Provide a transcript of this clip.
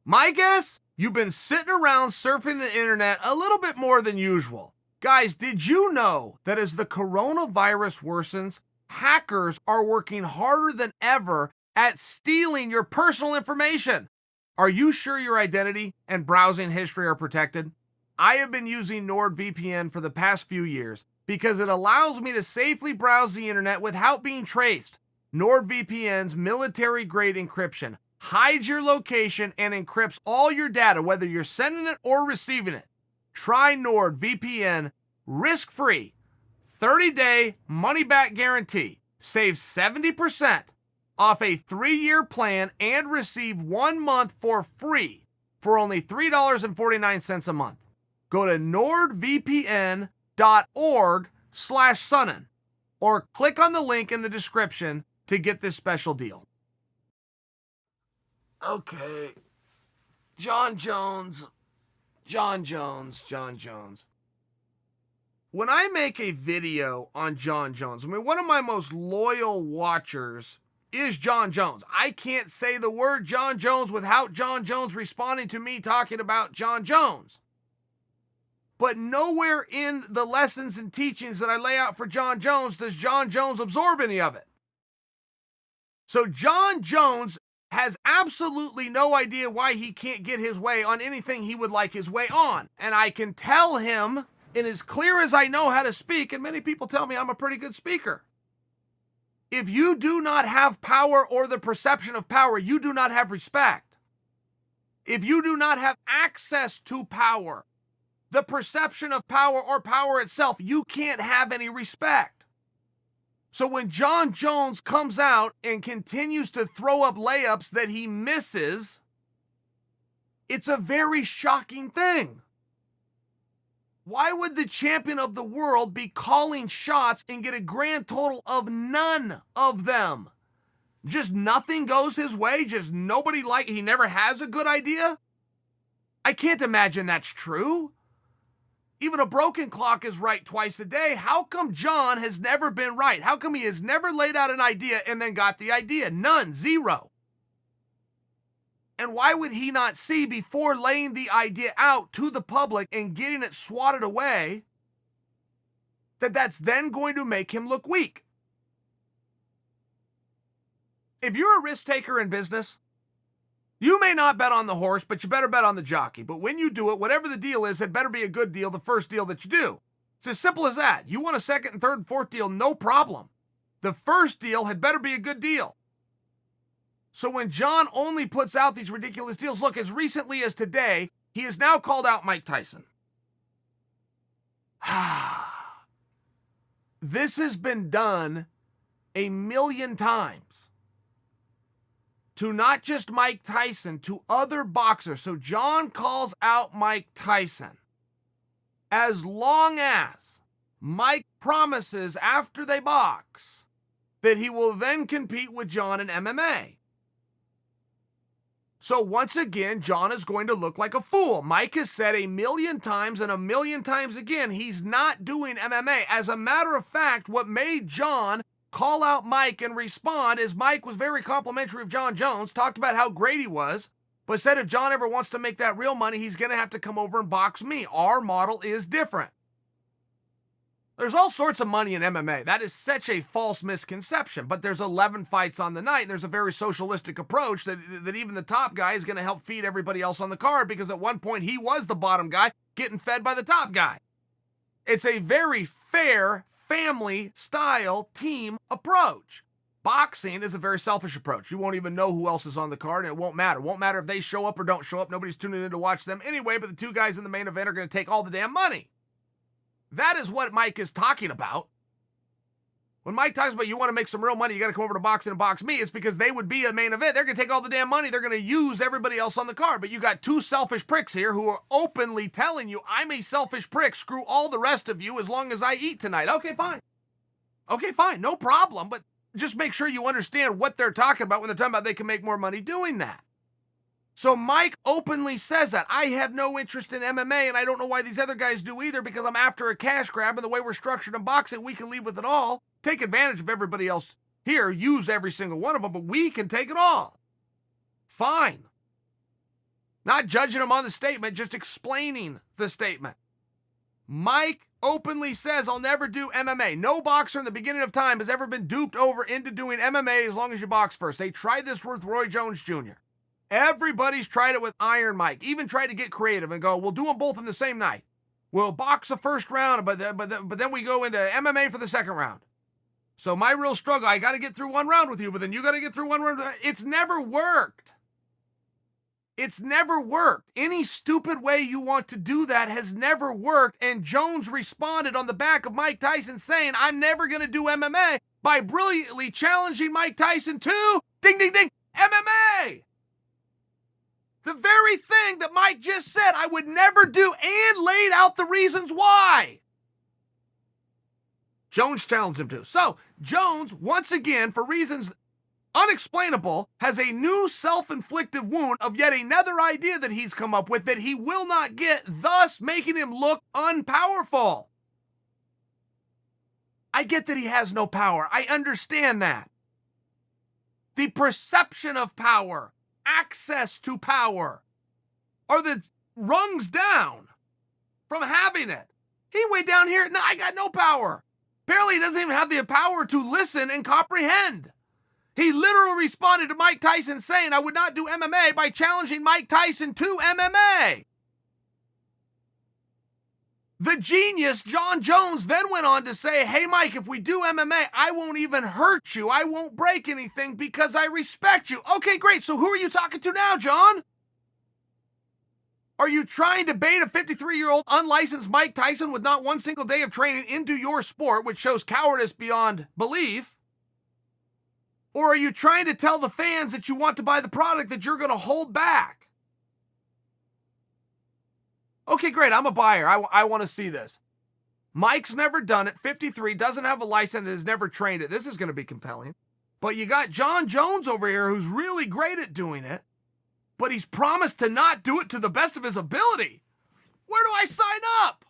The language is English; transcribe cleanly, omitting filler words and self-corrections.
My guess? You've been sitting around surfing the internet a little bit more than usual. Guys, did you know that as the coronavirus worsens, hackers are working harder than ever at stealing your personal information? Are you sure your identity and browsing history are protected? I have been using NordVPN for the past few years because it allows me to safely browse the internet without being traced. NordVPN's military-grade encryption hides your location and encrypts all your data, whether you're sending it or receiving it. Try NordVPN risk-free, 30-day money-back guarantee. Save 70% off a 3-year plan and receive 1 month for free for only $3.49 a month. Go to nordvpn.org/Sonnen or click on the link in the description to get this special deal. Okay. Jon Jones. When I make a video on Jon Jones, one of my most loyal watchers is Jon Jones. I can't say the word Jon Jones without Jon Jones responding to me talking about Jon Jones. But nowhere in the lessons and teachings that I lay out for Jon Jones does Jon Jones absorb any of it. So Jon Jones has absolutely no idea why he can't get his way on anything he would like his way on. And I can tell him in as clear as I know how to speak, and many people tell me I'm a pretty good speaker. If you do not have power or the perception of power, you do not have respect. If you do not have access to power, the perception of power or power itself, you can't have any respect. So when Jon Jones comes out and continues to throw up layups that he misses, it's a very shocking thing. Why would the champion of the world be calling shots and get a grand total of none of them? Just nothing goes his way? Just nobody he never has a good idea? I can't imagine that's true. Even a broken clock is right twice a day. How come Jon has never been right? How come he has never laid out an idea and then got the idea? None, zero. And why would he not see before laying the idea out to the public and getting it swatted away that that's then going to make him look weak? If you're a risk taker in business, you may not bet on the horse, but you better bet on the jockey. But when you do it, whatever the deal is, it better be a good deal, the first deal that you do. It's as simple as that. You want a second and third and fourth deal, no problem. The first deal had better be a good deal. So when Jon only puts out these ridiculous deals, look, as recently as today, he has now called out Mike Tyson. This has been done 1,000,000 times. To not just Mike Tyson, to other boxers. So Jon calls out Mike Tyson. As long as Mike promises after they box that he will then compete with Jon in MMA. So once again, Jon is going to look like a fool. Mike has said 1,000,000 times and 1,000,000 times again, he's not doing MMA. As a matter of fact, what made Jon call out Mike and respond is Mike was very complimentary of Jon Jones, talked about how great he was, but said if Jon ever wants to make that real money, he's going to have to come over and box me. Our model is different. There's all sorts of money in MMA. That is such a false misconception, but there's 11 fights on the night, and there's a very socialistic approach that even the top guy is going to help feed everybody else on the card because at one point he was the bottom guy getting fed by the top guy. It's a very fair family style team approach. Boxing is a very selfish approach. You won't even know who else is on the card, and it won't matter. It won't matter if they show up or don't show up. Nobody's tuning in to watch them anyway, but the two guys in the main event are going to take all the damn money. That is what Mike is talking about. When Mike talks about you want to make some real money, you got to come over to boxing and box me, it's because they would be a main event. They're going to take all the damn money. They're going to use everybody else on the card. But you got two selfish pricks here who are openly telling you, I'm a selfish prick. Screw all the rest of you as long as I eat tonight. Okay, fine. No problem. But just make sure you understand what they're talking about when they're talking about they can make more money doing that. So Mike openly says that. I have no interest in MMA, and I don't know why these other guys do either, because I'm after a cash grab, and the way we're structured in boxing, we can leave with it all, take advantage of everybody else here, use every single one of them, but we can take it all. Fine. Not judging him on the statement, just explaining the statement. Mike openly says, I'll never do MMA. No boxer in the beginning of time has ever been duped over into doing MMA as long as you box first. They tried this with Roy Jones Jr. Everybody's tried it with Iron Mike. Even tried to get creative and go, we'll do them both in the same night. We'll box the first round, but then we go into MMA for the second round. So my real struggle, I got to get through one round with you, but then you got to get through one round. It's never worked. It's never worked. Any stupid way you want to do that has never worked. And Jones responded on the back of Mike Tyson saying, I'm never going to do MMA by brilliantly challenging Mike Tyson to, ding, ding, ding, MMA. The very thing that Mike just said I would never do and laid out the reasons why. Jones challenged him to. So Jones, once again, for reasons unexplainable, has a new self-inflicted wound of yet another idea that he's come up with that he will not get, thus making him look unpowerful. I get that he has no power. I understand that. The perception of power, access to power, are the rungs down from having it. He way down here, no, I got no power. Apparently he doesn't even have the power to listen and comprehend. He literally responded to Mike Tyson saying, I would not do MMA by challenging Mike Tyson to MMA. The genius, Jon Jones, then went on to say, hey, Mike, if we do MMA, I won't even hurt you. I won't break anything because I respect you. Okay, great. So who are you talking to now, Jon? Are you trying to bait a 53-year-old unlicensed Mike Tyson with not one single day of training into your sport, which shows cowardice beyond belief? Or are you trying to tell the fans that you want to buy the product that you're going to hold back? Okay, great. I'm a buyer. I want to see this. Mike's never done it. 53, doesn't have a license, and has never trained it. This is going to be compelling. But you got Jon Jones over here who's really great at doing it, but he's promised to not do it to the best of his ability. Where do I sign up?